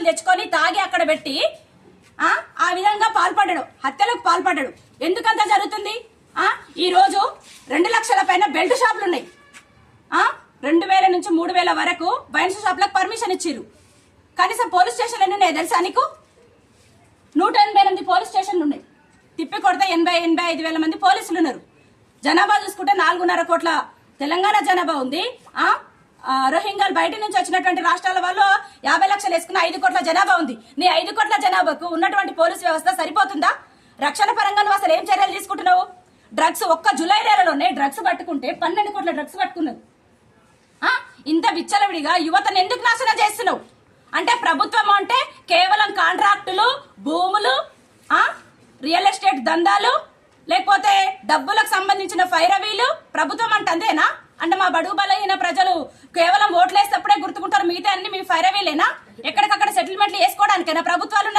తెచ్చుకొని తాగి అక్కడ పెట్టి ఆ విధంగా పాల్పడ్డాడు, హత్యలకు పాల్పడ్డాడు. ఎందుకంత జరుగుతుంది? ఈ రోజు 2 లక్షల పైన బెల్ట్ షాపులు ఉన్నాయి. 2000 నుంచి 3000 వరకు వైన్స్ షాపులకు పర్మిషన్ ఇచ్చిర్రు. కనీసం పోలీస్ స్టేషన్లు ఎన్ని ఉన్నాయి తెలుసా నీకు? 188 పోలీస్ స్టేషన్లు ఉన్నాయి. తిప్పి కొడితే 85,000 మంది పోలీసులు ఉన్నారు. జనాభా చూసుకుంటే 4.5 కోట్ల తెలంగాణ జనాభా ఉంది. రోహింగ్యాలు బయట నుంచి వచ్చినటువంటి రాష్ట్రాల వాళ్ళు 50 లక్షలు వేసుకున్న 5 కోట్ల జనాభా ఉంది. నీ 5 కోట్ల జనాభాకు ఉన్నటువంటి పోలీసు వ్యవస్థ సరిపోతుందా? రక్షణ పరంగా నువ్వు అసలు ఏం చర్యలు తీసుకుంటున్నావు? డ్రగ్స్ ఒక్క జూలై నెలలోనే డ్రగ్స్ పట్టుకుంటే 12 కోట్ల డ్రగ్స్ పట్టుకున్నారు. ఇంత విచ్చలవిడిగా యువతను ఎందుకు నాశనం చేస్తున్నావు? అంటే ప్రభుత్వం అంటే కేవలం కాంట్రాక్టులు, భూములు, రియల్ ఎస్టేట్ దందాలు, లేకపోతే డబ్బులకు సంబంధించిన ఫైరవీలు ప్రభుత్వం అంటే అంతేనా? అంటే మా బడుగు బలహీన ప్రజలు కేవలం ఓట్లేసేటప్పుడే గుర్తుకుంటారు, మిగతా అన్ని మీ ఫైరవీలేనా? ఎక్కడికక్కడ సెటిల్మెంట్లు వేసుకోవడానికైనా ప్రభుత్వాలు